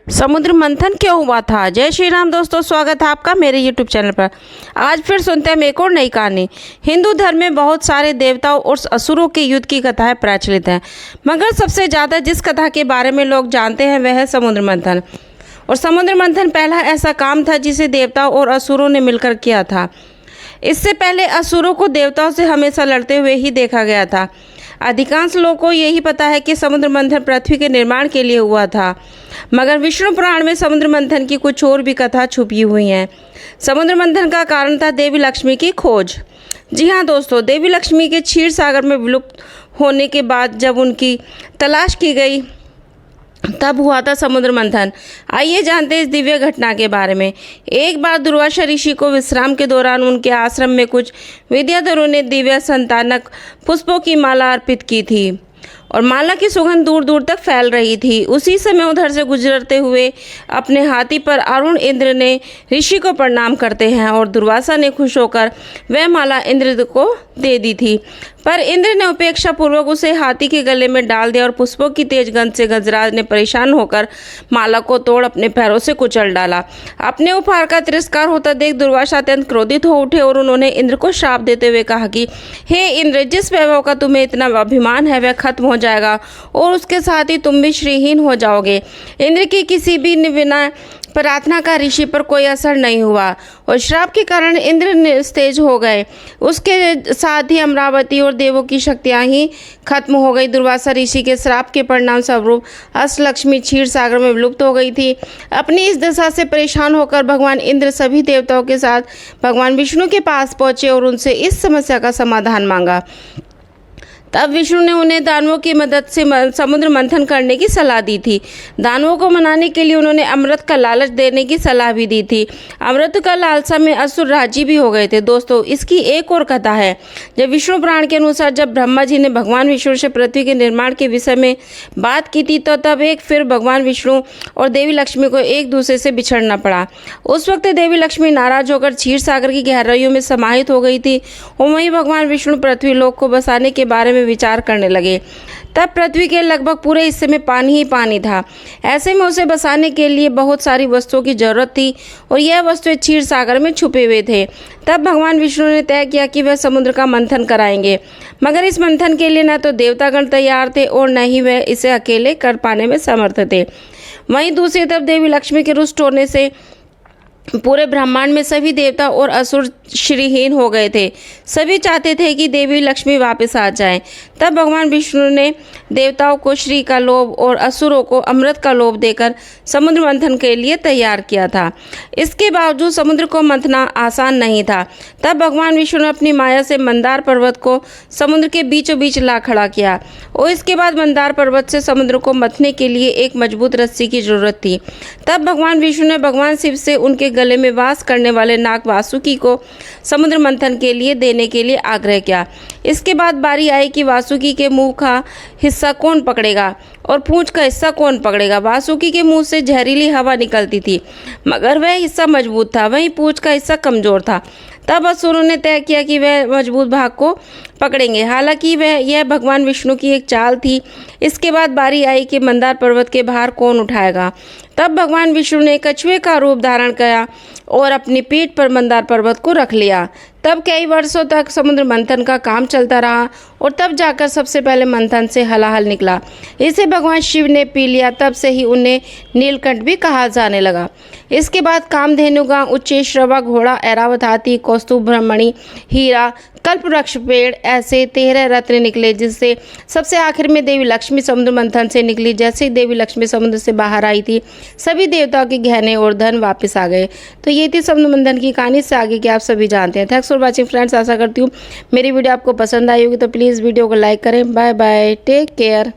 समुद्र मंथन क्यों हुआ था। जय श्री राम दोस्तों, स्वागत है आपका मेरे YouTube चैनल पर। आज फिर सुनते हैं एक और नई कहानी। हिंदू धर्म में बहुत सारे देवताओं और असुरों के युद्ध की कथाएं प्रचलित हैं, मगर सबसे ज़्यादा जिस कथा के बारे में लोग जानते हैं वह है समुद्र मंथन। और समुद्र मंथन पहला ऐसा काम था जिसे देवताओं और असुरों ने मिलकर किया था। इससे पहले असुरों को देवताओं से हमेशा लड़ते हुए ही देखा गया था। अधिकांश लोगों को यही पता है कि समुद्र मंथन पृथ्वी के निर्माण के लिए हुआ था, मगर विष्णु पुराण में समुद्र मंथन की कुछ और भी कथा छुपी हुई हैं। समुद्र मंथन का कारण था देवी लक्ष्मी की खोज। जी हाँ दोस्तों, देवी लक्ष्मी के क्षीर सागर में विलुप्त होने के बाद जब उनकी तलाश की गई तब हुआ था समुद्र मंथन। आइए जानते हैं इस दिव्य घटना के बारे में। एक बार दुर्वासा ऋषि को विश्राम के दौरान उनके आश्रम में कुछ विद्याधरों ने दिव्य संतानक पुष्पों की माला अर्पित की थी और माला की सुगंध दूर दूर तक फैल रही थी। उसी समय उधर से गुजरते हुए अपने हाथी पर अरुण इंद्र ने ऋषि को प्रणाम करते हैं और दुर्वासा ने खुश होकर वह माला इंद्र को दे दी थी, पर इंद्र ने उपेक्षा पूर्वक उसे हाथी के गले में डाल दिया और पुष्पों की तेज गंध से गजराज ने परेशान होकर माला को तोड़ अपने पैरों से कुचल डाला। अपने उपहार का तिरस्कार होता देख दुर्वासा अत्यंत क्रोधित हो उठे और उन्होंने इंद्र को श्राप देते हुए कहा कि हे इंद्र, जिस वैभव का तुम्हें इतना अभिमान है वह खत्म हो जाएगा और उसके साथ ही तुम भी श्रीहीन हो जाओगे। इंद्र की किसी भी बिना प्रार्थना का ऋषि पर कोई असर नहीं हुआ और श्राप के कारण इंद्र निस्तेज हो गए। उसके साथ ही अमरावती और देवों की शक्तियां ही खत्म हो गई। दुर्वासा ऋषि के श्राप के परिणाम स्वरूप अष्टलक्ष्मी क्षीर सागर में विलुप्त हो गई थी। अपनी इस दशा से परेशान होकर भगवान इंद्र सभी देवताओं के साथ भगवान विष्णु के पास पहुंचे और उनसे इस समस्या का समाधान मांगा। तब विष्णु ने उन्हें दानवों की मदद से समुद्र मंथन करने की सलाह दी थी। दानवों को मनाने के लिए उन्होंने अमृत का लालच देने की सलाह भी दी थी। अमृत का लालसा में असुर राजी भी हो गए थे। दोस्तों, इसकी एक और कथा है। जब विष्णु पुराण के अनुसार जब ब्रह्मा जी ने भगवान विष्णु से पृथ्वी के निर्माण के विषय में बात की थी तो तब एक फिर भगवान विष्णु और देवी लक्ष्मी को एक दूसरे से बिछड़ना पड़ा। उस वक्त देवी लक्ष्मी नाराज होकर क्षीर सागर की गहराइयों में समाहित हो गई थी और वहीं भगवान विष्णु पृथ्वी लोक को बसाने के बारे में विचार करने लगे। तब पृथ्वी के लगभग पूरे हिस्से में पानी ही पानी था। ऐसे में उसे बसाने के लिए बहुत सारी वस्तुओं की जरूरत थी और यह वस्तुएं क्षीर सागर में छुपे हुए थे। तब भगवान विष्णु ने तय किया कि वह समुद्र का मंथन कराएंगे, मगर इस मंथन के लिए न तो देवतागण तैयार थे और न ही वह इसे अकेले कर पाने में समर्थ थे। वहीं दूसरी तरफ देवी लक्ष्मी के रुष्ट होने से पूरे ब्रह्मांड में सभी देवता और असुर श्रीहीन हो गए थे। सभी चाहते थे कि देवी लक्ष्मी वापस आ जाएं। तब भगवान विष्णु ने देवताओं को श्री का लोभ और असुरों को अमृत का लोभ देकर समुद्र मंथन के लिए तैयार किया था। इसके बावजूद समुद्र को मंथना आसान नहीं था। तब भगवान विष्णु ने अपनी माया से मंदार पर्वत को समुद्र के बीचों बीच ला खड़ा किया और इसके बाद मंदार पर्वत से समुद्र को मथने के लिए एक मजबूत रस्सी की जरूरत थी। तब भगवान विष्णु ने भगवान शिव से उनके गले में वास करने वाले नाग वासुकी को समुद्र मंथन के लिए देने के लिए आग्रह किया। इसके बाद बारी आई कि वासुकी के मुंह का हिस्सा कौन पकड़ेगा और पूंछ का हिस्सा कौन पकड़ेगा। वासुकी के मुंह से जहरीली हवा निकलती थी, मगर वह हिस्सा मजबूत था, वहीं पूंछ का हिस्सा कमजोर था। तब असुरों ने तय किया कि वह मजबूत भाग को पकड़ेंगे। हालांकि यह भगवान विष्णु की एक चाल थी। इसके बाद बारी आई कि मंदार पर्वत के भार कौन उठाएगा। तब भगवान विष्णु ने कछुए का रूप धारण किया और अपनी पीठ पर मंदार पर्वत को रख लिया। तब कई वर्षों तक समुद्र मंथन का काम चलता रहा और तब जाकर सबसे पहले मंथन से हलाहल निकला। इसे भगवान शिव ने पी लिया। तब से ही उन्हें नीलकंठ भी कहा जाने लगा। इसके बाद कामधेनुगा, उच्चैश्रवा, घोड़ा, ऐरावत हाथी, कौस्तुभ, ब्रह्मणि, हीरा, कल्पवृक्ष, पेड़, ऐसे 13 रत्न निकले, जिससे सबसे आखिर में देवी लक्ष्मी समुद्र मंथन से निकली। जैसे ही देवी लक्ष्मी समुद्र से बाहर आई थी सभी देवताओं के गहने और धन वापस आ गए। तो ये थी समुद्र मंथन की कहानी। से आगे की आप सभी जानते हैं। Thanks for watching friends. आशा करती हूँ मेरी वीडियो आपको पसंद आई होगी, तो प्लीज़ वीडियो को लाइक करें। Bye bye, take care.